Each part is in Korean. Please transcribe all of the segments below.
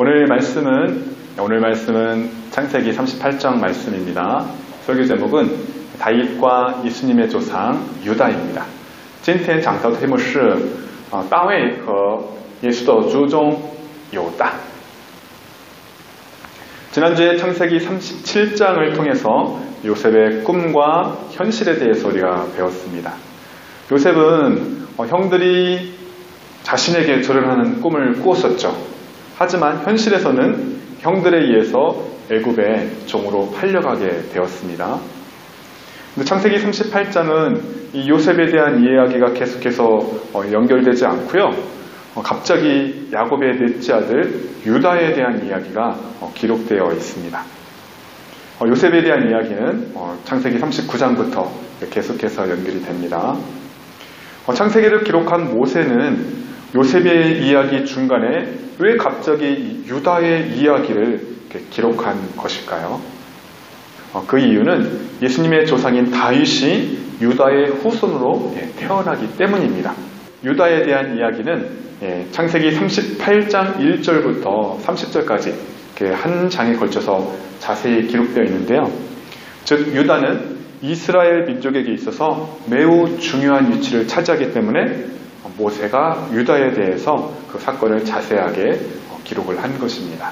오늘 말씀은 창세기 38장 말씀입니다. 설교 제목은 다윗과 예수님의 조상 유다입니다. 今天讲到的题目是大卫和耶稣的祖宗犹大. 지난주에 창세기 37장을 통해서 요셉의 꿈과 현실에 대해서 우리가 배웠습니다. 요셉은 형들이 자신에게 절을 하는 꿈을 꾸었었죠. 하지만 현실에서는 형들에 의해서 애굽의 종으로 팔려가게 되었습니다. 근데 창세기 38장은 이 요셉에 대한 이야기가 계속해서 연결되지 않고요. 갑자기 야곱의 넷째 아들 유다에 대한 이야기가 기록되어 있습니다. 요셉에 대한 이야기는 창세기 39장부터 계속해서 연결이 됩니다. 창세기를 기록한 모세는 요셉의 이야기 중간에 왜 갑자기 유다의 이야기를 기록한 것일까요? 그 이유는 예수님의 조상인 다윗이 유다의 후손으로 태어나기 때문입니다. 유다에 대한 이야기는 창세기 38장 1절부터 30절까지 한 장에 걸쳐서 자세히 기록되어 있는데요. 즉 유다는 이스라엘 민족에게 있어서 매우 중요한 위치를 차지하기 때문에 모세가 유다에 대해서 그 사건을 자세하게 기록을 한 것입니다.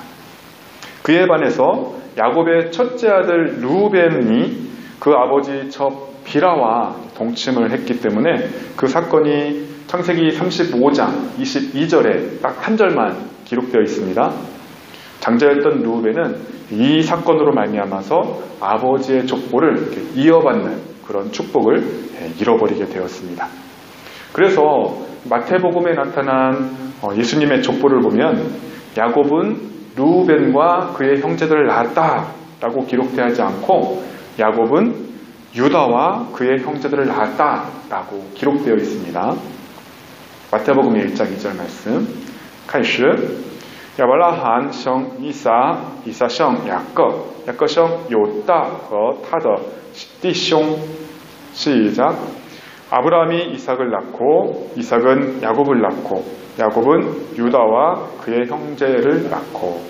그에 반해서 야곱의 첫째 아들 루벤이 그 아버지 빌하와 동침을 했기 때문에 그 사건이 창세기 35장 22절에 딱 한 절만 기록되어 있습니다. 장자였던 루벤은 이 사건으로 말미암아서 아버지의 족보를 이어받는 그런 축복을 잃어버리게 되었습니다. 그래서 마태복음에 나타난 예수님의 족보를 보면 야곱은 루벤과 그의 형제들을 낳았다라고 기록되지 않고 야곱은 유다와 그의 형제들을 낳았다라고 기록되어 있습니다. 마태복음 1장 2절 말씀 开始 亚伯拉罕生以撒，以撒生雅各，雅各生犹大和他的弟兄。시작. 아브라함이 이삭을 낳고 이삭은 야곱을 낳고 야곱은 유다와 그의 형제를 낳고.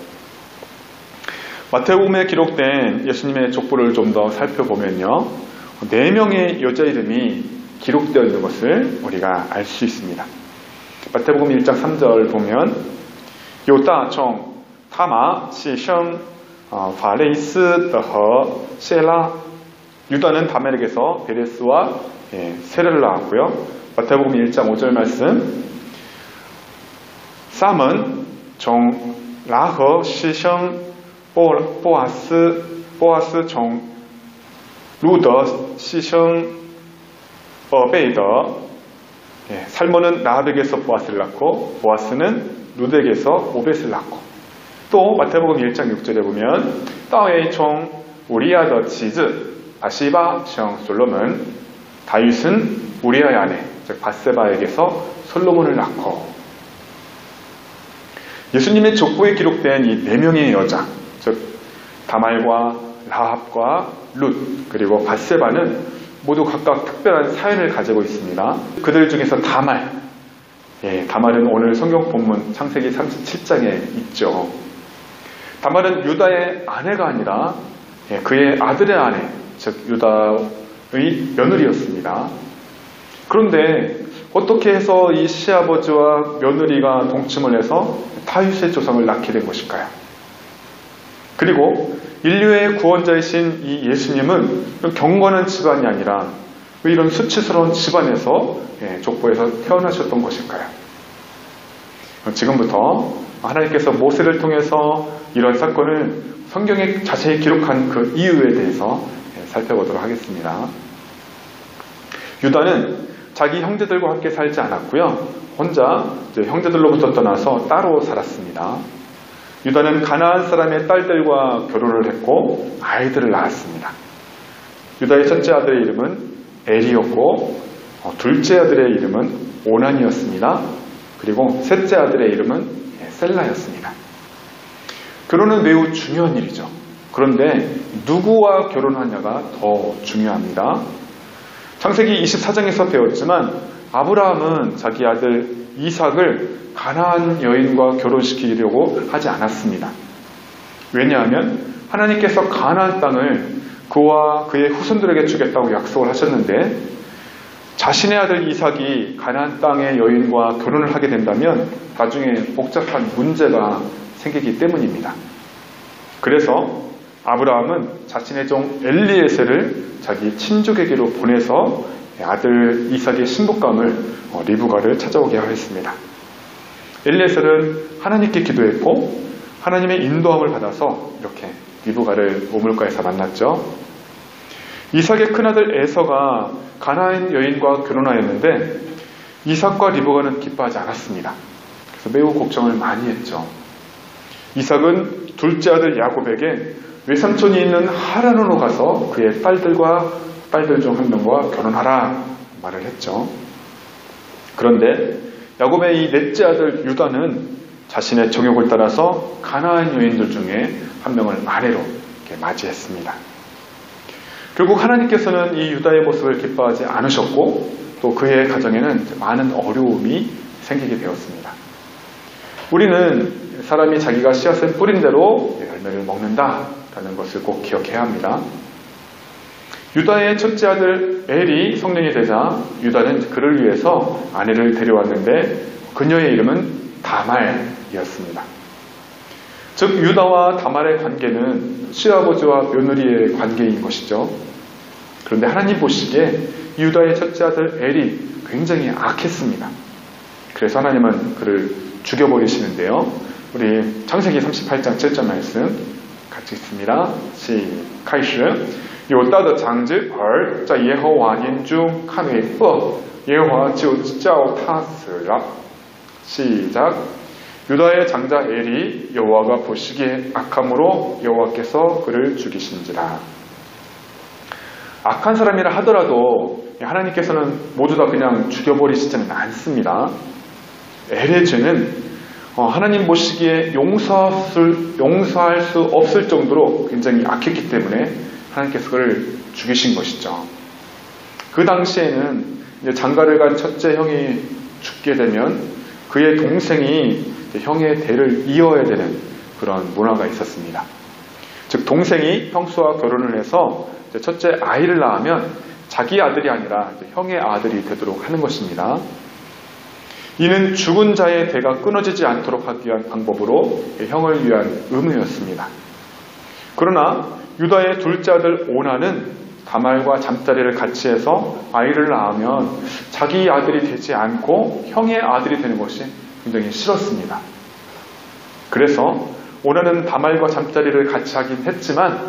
마태복음에 기록된 예수님의 족보를 좀 더 살펴보면요. 4명의 여자 이름이 기록되어 있는 것을 우리가 알 수 있습니다. 마태복음 1장 3절 보면犹大从他玛起生法雷斯的和谢拉. 유다는 다멜에게서 베레스와 세례를 낳았고요. 마태복음 1장 5절 말씀. 쌈은 종 라허 시생 보아스 종 루더 시생 어베이더. 살몬은 라합에게서 보아스를 낳고 보아스는 루드에게서 오벳을 낳고. 또 마태복음 1장 6절에 보면 다윗의 종 우리아의 지즈 바시바 성 솔로몬. 다윗은 우리아의 아내 즉 바세바에게서 솔로몬을 낳고. 예수님의 족보에 기록된 이 4명의 여자 즉 다말과 라합과 룻 그리고 바세바는 모두 각각 특별한 사연을 가지고 있습니다. 그들 중에서 다말은 오늘 성경 본문 창세기 37장에 있죠. 다말은 유다의 아내가 아니라 그의 아들의 아내 즉 유다의 며느리였습니다. 그런데 어떻게 해서 이 시아버지와 며느리가 동침을 해서 다윗의 조상을 낳게 된 것일까요? 그리고 인류의 구원자이신 이 예수님은 경건한 집안이 아니라 왜 이런 수치스러운 집안에서 족보에서 태어나셨던 것일까요? 지금부터 하나님께서 모세를 통해서 이런 사건을 성경에 자세히 기록한 그 이유에 대해서 살펴보도록 하겠습니다. 유다는 자기 형제들과 함께 살지 않았고요. 혼자 형제들로부터 떠나서 따로 살았습니다. 유다는 가나안 사람의 딸들과 결혼을 했고 아이들을 낳았습니다. 유다의 첫째 아들의 이름은 엘이었고 둘째 아들의 이름은 오난이었습니다. 그리고 셋째 아들의 이름은 셀라였습니다. 결혼은 매우 중요한 일이죠. 그런데 누구와 결혼하냐가 더 중요합니다. 창세기 24장에서 배웠지만 아브라함은 자기 아들 이삭을 가나안 여인과 결혼시키려고 하지 않았습니다. 왜냐하면 하나님께서 가나안 땅을 그와 그의 후손들에게 주겠다고 약속을 하셨는데 자신의 아들 이삭이 가나안 땅의 여인과 결혼을 하게 된다면 나중에 복잡한 문제가 생기기 때문입니다. 그래서 아브라함은 자신의 종 엘리에셀을 자기 친족에게로 보내서 아들 이삭의 신복감을 리브가를 찾아오게 하였습니다. 엘리에셀은 하나님께 기도했고 하나님의 인도함을 받아서 이렇게 리브가를 우물가에서 만났죠. 이삭의 큰아들 에서가 가나안 여인과 결혼하였는데 이삭과 리브가는 기뻐하지 않았습니다. 그래서 매우 걱정을 많이 했죠. 이삭은 둘째 아들 야곱에게 외삼촌이 있는 하란으로 가서 그의 딸들 중 한 명과 결혼하라 말을 했죠. 그런데 야곱의 이 넷째 아들 유다는 자신의 정욕을 따라서 가나안 여인들 중에 한 명을 아내로 맞이했습니다. 결국 하나님께서는 이 유다의 모습을 기뻐하지 않으셨고 또 그의 가정에는 많은 어려움이 생기게 되었습니다. 우리는 사람이 자기가 씨앗을 뿌린 대로 열매를 먹는다라는 것을 꼭 기억해야 합니다. 유다의 첫째 아들 엘이 성년이 되자 유다는 그를 위해서 아내를 데려왔는데 그녀의 이름은 다말이었습니다. 즉 유다와 다말의 관계는 시아버지와 며느리의 관계인 것이죠. 그런데 하나님 보시기에 유다의 첫째 아들 엘이 굉장히 악했습니다. 그래서 하나님은 그를 죽여버리시는데요. 우리 창세기 38장 7절 말씀 같이 읽습니다.开始有大的长子儿在耶和华眼中看为恶，耶和华就叫他死了。 시작. 유다의 장자 엘이 여호와가 보시기에 악함으로 여호와께서 그를 죽이신지라. 악한 사람이라 하더라도 하나님께서는 모두 다 그냥 죽여버리시지는 않습니다. 엘의 죄는 하나님 보시기에 용서할 수 없을 정도로 굉장히 악했기 때문에 하나님께서 그를 죽이신 것이죠. 그 당시에는 이제 장가를 간 첫째 형이 죽게 되면 그의 동생이 형의 대를 이어야 되는 그런 문화가 있었습니다. 즉 동생이 형수와 결혼을 해서 첫째 아이를 낳으면 자기 아들이 아니라 형의 아들이 되도록 하는 것입니다. 이는 죽은 자의 대가 끊어지지 않도록 하기 위한 방법으로 형을 위한 의무였습니다. 그러나 유다의 둘째 아들 오나는 다말과 잠자리를 같이 해서 아이를 낳으면 자기 아들이 되지 않고 형의 아들이 되는 것이 굉장히 싫었습니다. 그래서 오나는 다말과 잠자리를 같이 하긴 했지만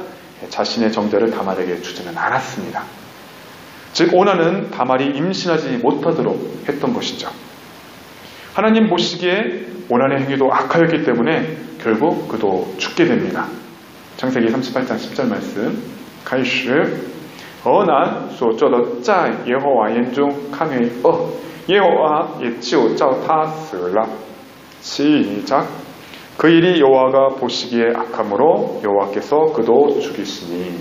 자신의 정죄를 다말에게 주지는 않았습니다. 즉 오나는 다말이 임신하지 못하도록 했던 것이죠. 하나님 보시기에 오난의 행위도 악하였기 때문에 결국 그도 죽게 됩니다. 창세기 38장 10절 말씀. 开始 俄南所做的在耶和华眼中看为恶，耶和华也就叫他死了。 시작. 그 일이 여호와가 보시기에 악함으로 여호와께서 그도 죽이시니.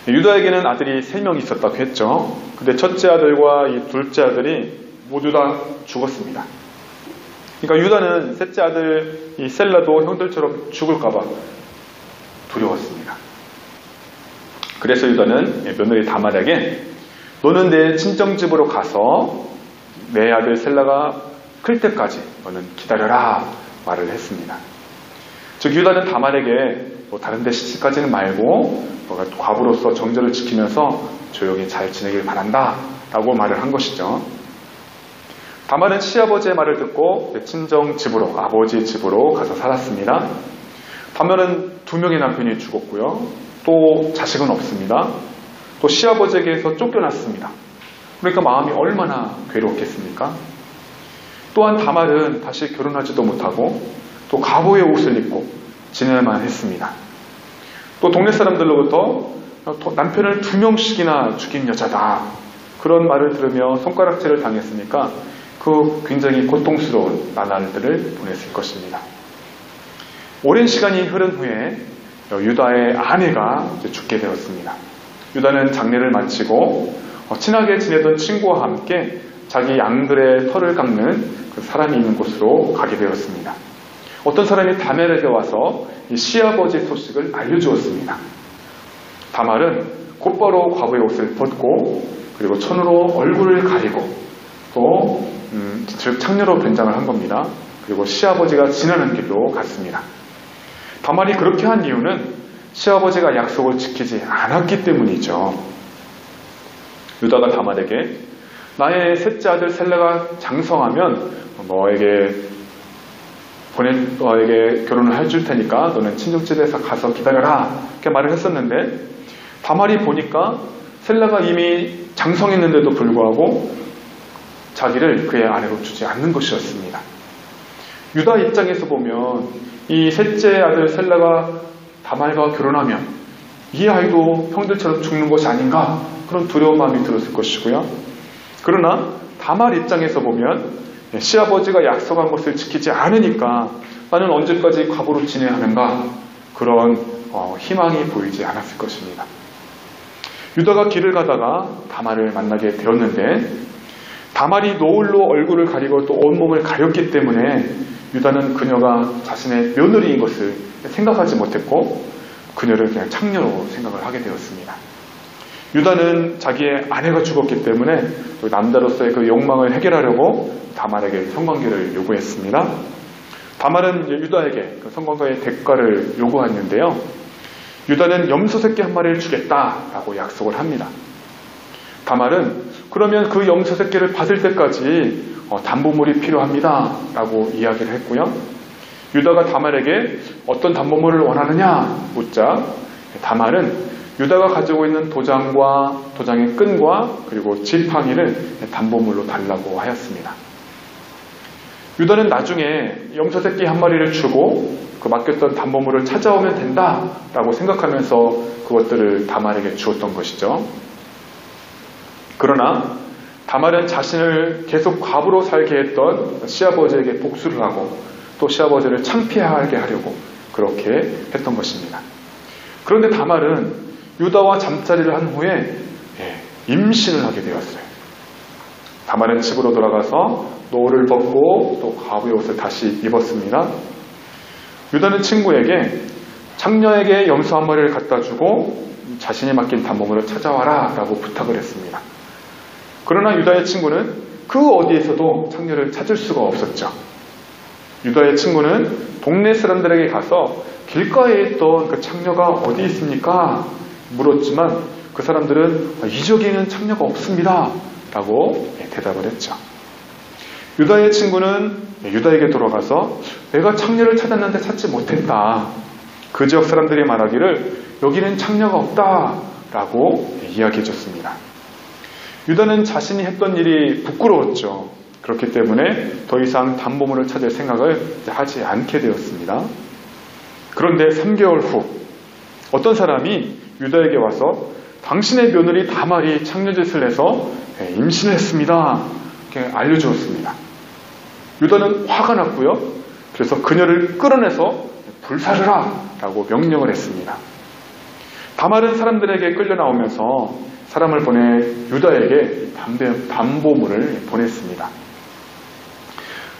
유다에게는 아들이 3명 있었다고 했죠. 근데 첫째 아들과 이 둘째 아들이 모두 다 죽었습니다. 그러니까 유다는 셋째 아들 이 셀라도 형들처럼 죽을까봐 두려웠습니다. 그래서 유다는 며느리 다말에게 너는 내 친정집으로 가서 내 아들 셀라가 클 때까지 너는 기다려라 말을 했습니다. 즉 유다는 다말에게 다른 데 시집가지는 말고 너가 과부로서 정절을 지키면서 조용히 잘 지내길 바란다 라고 말을 한 것이죠. 다말은 시아버지의 말을 듣고 친정 집으로 아버지의 집으로 가서 살았습니다. 다말은 2명의 남편이 죽었고요. 또 자식은 없습니다. 또 시아버지에게서 쫓겨났습니다. 그러니까 마음이 얼마나 괴로웠겠습니까? 또한 다말은 다시 결혼하지도 못하고 또 가보의 옷을 입고 지내야만 했습니다. 또 동네 사람들로부터 남편을 2명씩이나 죽인 여자다 그런 말을 들으며 손가락질을 당했으니까 그 굉장히 고통스러운 나날들을 보냈을 것입니다. 오랜 시간이 흐른 후에 유다의 아내가 죽게 되었습니다. 유다는 장례를 마치고 친하게 지내던 친구와 함께 자기 양들의 털을 깎는 그 사람이 있는 곳으로 가게 되었습니다. 어떤 사람이 다말에게 와서 이 시아버지 소식을 알려주었습니다. 다말은 곧바로 과부의 옷을 벗고 그리고 천으로 얼굴을 가리고 또 즉 창녀로 변장을 한 겁니다. 그리고 시아버지가 지나는 길로 갔습니다. 다말이 그렇게 한 이유는 시아버지가 약속을 지키지 않았기 때문이죠. 유다가 다말에게 나의 셋째 아들 셀라가 장성하면 너에게 결혼을 해줄 테니까 너는 친정집에서 가서 기다려라 이렇게 말을 했었는데 다말이 보니까 셀라가 이미 장성했는데도 불구하고 자기를 그의 아내로 주지 않는 것이었습니다. 유다 입장에서 보면 이 셋째 아들 셀라가 다말과 결혼하면 이 아이도 형들처럼 죽는 것이 아닌가 그런 두려운 마음이 들었을 것이고요. 그러나 다말 입장에서 보면 시아버지가 약속한 것을 지키지 않으니까 나는 언제까지 과부로 지내야 하는가 그런 희망이 보이지 않았을 것입니다. 유다가 길을 가다가 다말을 만나게 되었는데 다말이 노을로 얼굴을 가리고 또 온몸을 가렸기 때문에 유다는 그녀가 자신의 며느리인 것을 생각하지 못했고 그녀를 그냥 창녀로 생각을 하게 되었습니다. 유다는 자기의 아내가 죽었기 때문에 남자로서의 그 욕망을 해결하려고 다말에게 성관계를 요구했습니다. 다말은 유다에게 그 성관계의 대가를 요구했는데요. 유다는 염소 새끼 한 마리를 주겠다라고 약속을 합니다. 다말은 그러면 그 염소 새끼를 받을 때까지 담보물이 필요합니다 라고 이야기를 했고요. 유다가 다말에게 어떤 담보물을 원하느냐 묻자 다말은 유다가 가지고 있는 도장과 도장의 끈과 그리고 지팡이를 담보물로 달라고 하였습니다. 유다는 나중에 염소 새끼 한 마리를 주고 그 맡겼던 담보물을 찾아오면 된다라고 생각하면서 그것들을 다말에게 주었던 것이죠. 그러나 다말은 자신을 계속 과부로 살게 했던 시아버지에게 복수를 하고 또 시아버지를 창피하게 하려고 그렇게 했던 것입니다. 그런데 다말은 유다와 잠자리를 한 후에 임신을 하게 되었어요. 다말은 집으로 돌아가서 노을을 벗고 또 과부의 옷을 다시 입었습니다. 유다는 친구에게 창녀에게 염소 한 마리를 갖다 주고 자신이 맡긴 담보물을 찾아와라 라고 부탁을 했습니다. 그러나 유다의 친구는 그 어디에서도 창녀를 찾을 수가 없었죠. 유다의 친구는 동네 사람들에게 가서 길가에 있던 그 창녀가 어디 있습니까? 물었지만 그 사람들은 이쪽에는 창녀가 없습니다 라고 대답을 했죠. 유다의 친구는 유다에게 돌아가서 내가 창녀를 찾았는데 찾지 못했다. 그 지역 사람들이 말하기를 여기는 창녀가 없다 라고 이야기해 줬습니다. 유다는 자신이 했던 일이 부끄러웠죠. 그렇기 때문에 더 이상 담보물을 찾을 생각을 하지 않게 되었습니다. 그런데 3개월 후 어떤 사람이 유다에게 와서 당신의 며느리 다말이 창녀짓을 해서 임신을 했습니다. 이렇게 알려주었습니다. 유다는 화가 났고요. 그래서 그녀를 끌어내서 불사르라 라고 명령을 했습니다. 다말은 사람들에게 끌려 나오면서 사람을 보내 유다에게 담보물을 보냈습니다.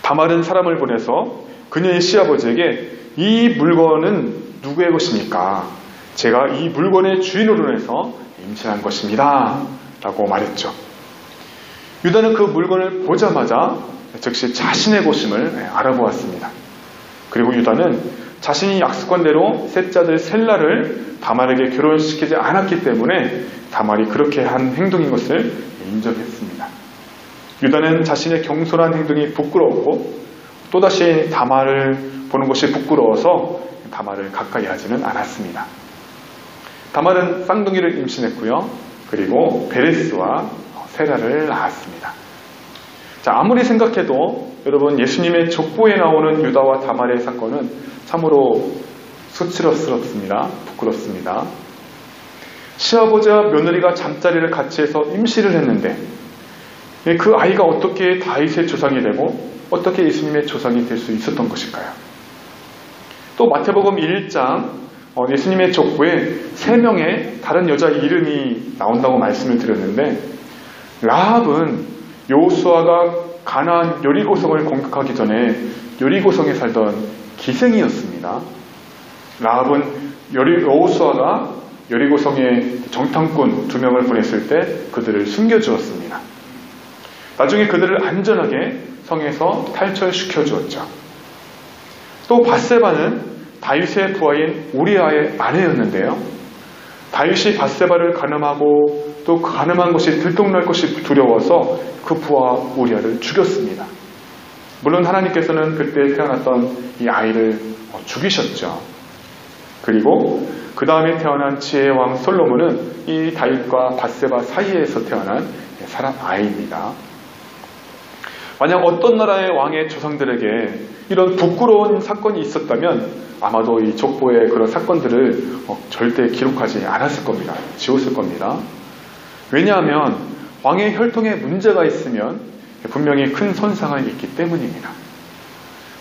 다말은 사람을 보내서 그녀의 시아버지에게 이 물건은 누구의 것입니까? 제가 이 물건의 주인으로 해서 임신한 것입니다 라고 말했죠. 유다는 그 물건을 보자마자 즉시 자신의 것임을 알아보았습니다. 그리고 유다는 자신이 약속한 대로 셋째 아들 셀라를 다말에게 결혼시키지 않았기 때문에 다말이 그렇게 한 행동인 것을 인정했습니다. 유다는 자신의 경솔한 행동이 부끄러웠고 또다시 다말을 보는 것이 부끄러워서 다말을 가까이 하지는 않았습니다. 다말은 쌍둥이를 임신했고요. 그리고 베레스와 세라를 낳았습니다. 자, 아무리 생각해도 여러분 예수님의 족보에 나오는 유다와 다말의 사건은 참으로 수치스럽습니다. 부끄럽습니다. 시아버지와 며느리가 잠자리를 같이 해서 임신을 했는데 그 아이가 어떻게 다윗의 조상이 되고 어떻게 예수님의 조상이 될 수 있었던 것일까요? 또 마태복음 1장 예수님의 족보에 3명의 다른 여자 이름이 나온다고 말씀을 드렸는데 라합은 여호수아가 가나안 여리고성을 공격하기 전에 여리고성에 살던 기생이었습니다. 라합은 여호수아가 여리고성에 정탐꾼 2명을 보냈을 때 그들을 숨겨주었습니다. 나중에 그들을 안전하게 성에서 탈출시켜 주었죠. 또 밧세바는 다윗의 부하인 우리아의 아내였는데요. 다윗이 밧세바를 가늠하고 또 그 가늠한 것이 들통날 것이 두려워서 그 부하 우리아를 죽였습니다. 물론 하나님께서는 그때 태어났던 이 아이를 죽이셨죠. 그리고 그 다음에 태어난 지혜의 왕 솔로몬은 이 다윗과 밧세바 사이에서 태어난 사람 아이입니다. 만약 어떤 나라의 왕의 조상들에게 이런 부끄러운 사건이 있었다면 아마도 이 족보의 그런 사건들을 절대 기록하지 않았을 겁니다. 지웠을 겁니다. 왜냐하면 왕의 혈통에 문제가 있으면 분명히 큰 손상이 있기 때문입니다.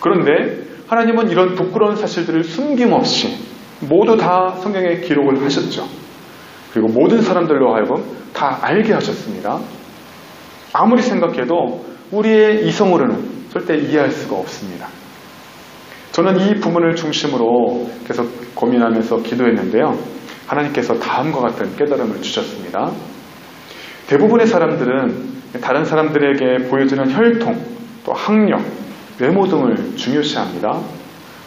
그런데 하나님은 이런 부끄러운 사실들을 숨김없이 모두 다 성경에 기록을 하셨죠. 그리고 모든 사람들로 하여금 다 알게 하셨습니다. 아무리 생각해도 우리의 이성으로는 절대 이해할 수가 없습니다. 저는 이 부분을 중심으로 계속 고민하면서 기도했는데요. 하나님께서 다음과 같은 깨달음을 주셨습니다. 대부분의 사람들은 다른 사람들에게 보여주는 혈통, 또 학력, 외모 등을 중요시합니다.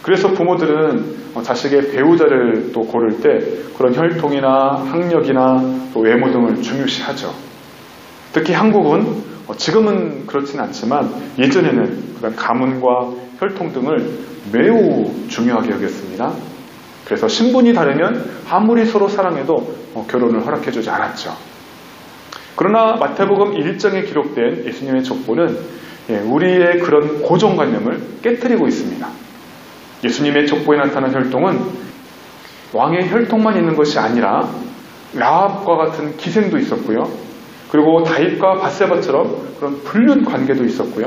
그래서 부모들은 자식의 배우자를 또 고를 때 그런 혈통이나 학력이나 또 외모 등을 중요시하죠. 특히 한국은 지금은 그렇진 않지만 예전에는 그런 가문과 혈통 등을 매우 중요하게 여겼습니다. 그래서 신분이 다르면 아무리 서로 사랑해도 결혼을 허락해주지 않았죠. 그러나 마태복음 1장에 기록된 예수님의 족보는 우리의 그런 고정관념을 깨트리고 있습니다. 예수님의 족보에 나타난 혈통은 왕의 혈통만 있는 것이 아니라 라합과 같은 기생도 있었고요. 그리고 다윗과 밧세바처럼 그런 불륜 관계도 있었고요.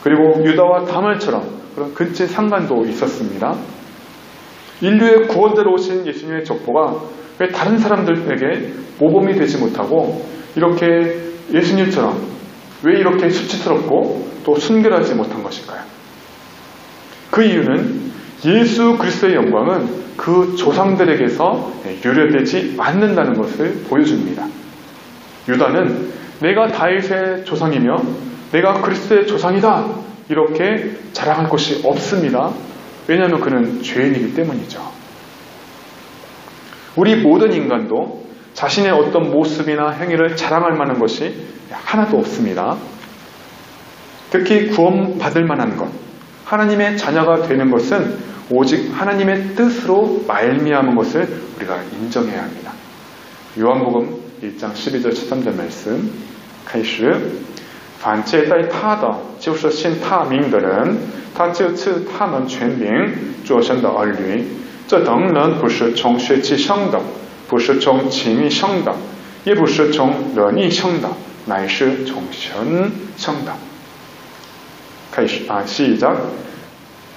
그리고 유다와 다말처럼 그런 근친 상관도 있었습니다. 인류의 구원자로 오신 예수님의 족보가 왜 다른 사람들에게 모범이 되지 못하고 이렇게 예수님처럼 왜 이렇게 수치스럽고 또 순결하지 못한 것일까요? 그 이유는 예수 그리스도의 영광은 그 조상들에게서 유래되지 않는다는 것을 보여줍니다. 유다는 내가 다윗의 조상이며 내가 그리스도의 조상이다 이렇게 자랑할 것이 없습니다. 왜냐하면 그는 죄인이기 때문이죠. 우리 모든 인간도 자신의 어떤 모습이나 행위를 자랑할 만한 것이 하나도 없습니다. 특히 구원받을 만한 것, 하나님의 자녀가 되는 것은 오직 하나님의 뜻으로 말미암은 것을 우리가 인정해야 합니다. 요한복음 1장 12절 13절 말씀 开始凡接待他的就是信他名的人他就赐他们权柄做神的儿女这等人不是从血气生的不是从情欲生的也不是从人意生的乃是从神生的 시작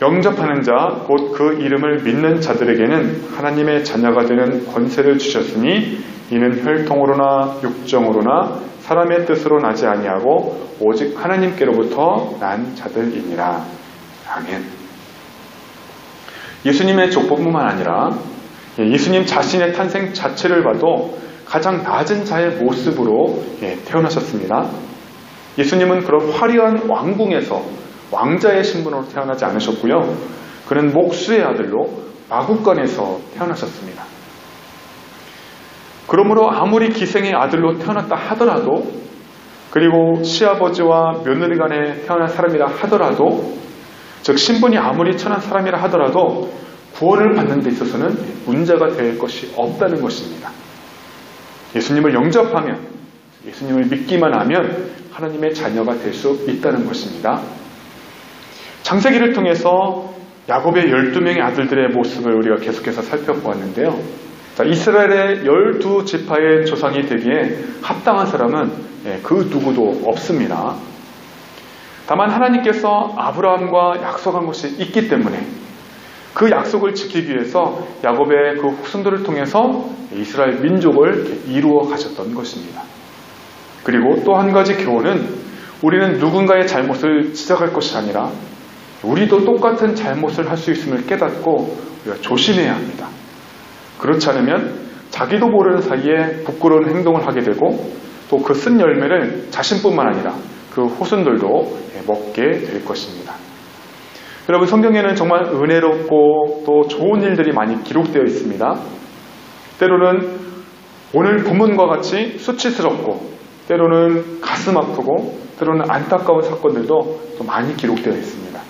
영접하는 자 곧 그 이름을 믿는 자들에게는 하나님의 자녀가 되는 권세를 주셨으니 이는 혈통으로나 육정으로나 사람의 뜻으로 나지 아니하고 오직 하나님께로부터 난 자들이니라. 아멘. 예수님의 족보뿐만 아니라 예수님 자신의 탄생 자체를 봐도 가장 낮은 자의 모습으로 태어나셨습니다. 예수님은 그런 화려한 왕궁에서 왕자의 신분으로 태어나지 않으셨고요. 그는 목수의 아들로 마구간에서 태어나셨습니다. 그러므로 아무리 기생의 아들로 태어났다 하더라도 그리고 시아버지와 며느리 간에 태어난 사람이라 하더라도 즉 신분이 아무리 천한 사람이라 하더라도 구원을 받는 데 있어서는 문제가 될 것이 없다는 것입니다. 예수님을 영접하면 예수님을 믿기만 하면 하나님의 자녀가 될 수 있다는 것입니다. 창세기를 통해서 야곱의 12명의 아들들의 모습을 우리가 계속해서 살펴보았는데요. 이스라엘의 12지파의 조상이 되기에 합당한 사람은 그 누구도 없습니다. 다만 하나님께서 아브라함과 약속한 것이 있기 때문에 그 약속을 지키기 위해서 야곱의 그 후손들을 통해서 이스라엘 민족을 이루어 가셨던 것입니다. 그리고 또 한 가지 교훈은 우리는 누군가의 잘못을 지적할 것이 아니라 우리도 똑같은 잘못을 할 수 있음을 깨닫고 우리가 조심해야 합니다. 그렇지 않으면 자기도 모르는 사이에 부끄러운 행동을 하게 되고 또 그 쓴 열매를 자신뿐만 아니라 그 후손들도 먹게 될 것입니다. 여러분, 성경에는 정말 은혜롭고 또 좋은 일들이 많이 기록되어 있습니다. 때로는 오늘 본문과 같이 수치스럽고 때로는 가슴 아프고 때로는 안타까운 사건들도 또 많이 기록되어 있습니다.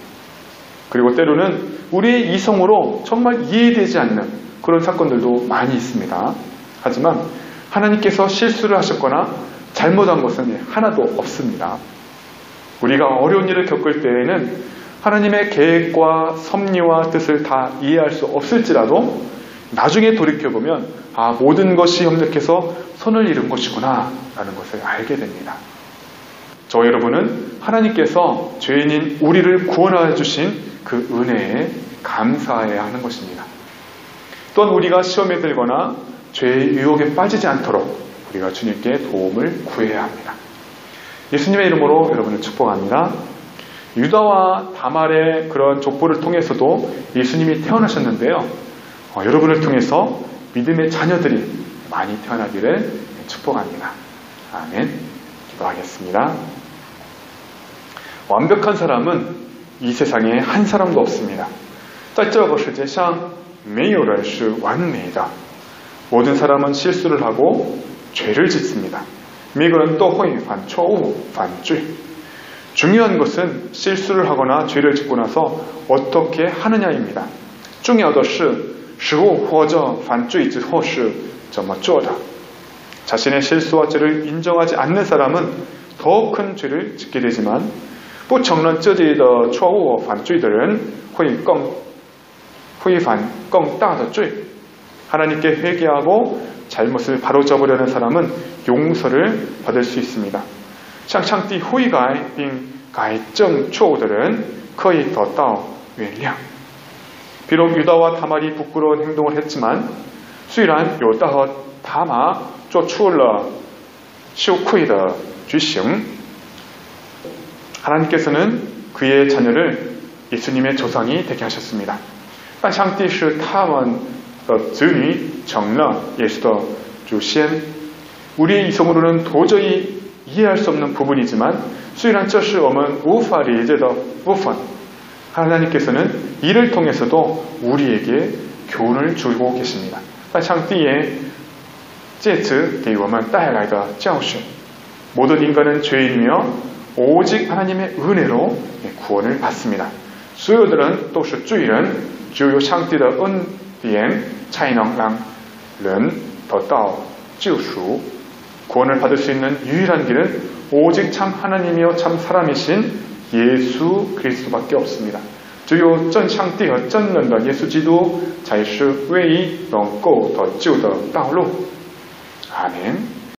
그리고 때로는 우리의 이성으로 정말 이해되지 않는 그런 사건들도 많이 있습니다. 하지만 하나님께서 실수를 하셨거나 잘못한 것은 하나도 없습니다. 우리가 어려운 일을 겪을 때에는 하나님의 계획과 섭리와 뜻을 다 이해할 수 없을지라도 나중에 돌이켜보면 모든 것이 협력해서 선을 이룬 것이구나 라는 것을 알게 됩니다. 저 여러분은 하나님께서 죄인인 우리를 구원하여 주신 그 은혜에 감사해야 하는 것입니다. 또한 우리가 시험에 들거나 죄의 유혹에 빠지지 않도록 우리가 주님께 도움을 구해야 합니다. 예수님의 이름으로 여러분을 축복합니다. 유다와 다말의 그런 족보를 통해서도 예수님이 태어나셨는데요. 여러분을 통해서 믿음의 자녀들이 많이 태어나기를 축복합니다. 아멘. 기도하겠습니다. 완벽한 사람은 이 세상에 한 사람도 없습니다. 在这个世界上没有人是完美的. 모든 사람은 실수를 하고 죄를 짓습니다. 每个人都会犯错误犯罪. 중요한 것은 실수를 하거나 죄를 짓고 나서 어떻게 하느냐입니다. 重要的是食物或者犯罪之后是怎么做的. 자신의 실수와 죄를 인정하지 않는 사람은 더 큰 죄를 짓게 되지만 不承认自己的错误犯罪的人会犯更大的罪. 하나님께 회개하고 잘못을 바로잡으려는 사람은 용서를 받을 수 있습니다. 向上帝悔改并改正错误的人可以得到原谅. 비록 유다와 다말이 부끄러운 행동을 했지만 虽然犹大和他玛做出了羞愧的举行, 하나님께서는 그의 자녀를 예수님의 조상이 되게 하셨습니다. 但上帝是他们的子女成了耶稣的祖先. 우리의 이성으로는 도저히 이해할 수 없는 부분이지만 虽然这是我们无法理解的部分, 하나님께서는 이를 통해서도 우리에게 교훈을 주고 계십니다. 但上帝也借此给我们带来的教训. 모든 인간은 죄인이며 오직 하나님의 은혜로 구원을 받습니다. 所有的人都是罪人，只有上帝的恩典才能让人得到救赎. 구원을 받을 수 있는 유일한 길은 오직 참 하나님이요 참 사람이신 예수 그리스도밖에 없습니다. 只有真上帝和真人的耶稣基督才是唯一能够得救的道路. 아멘.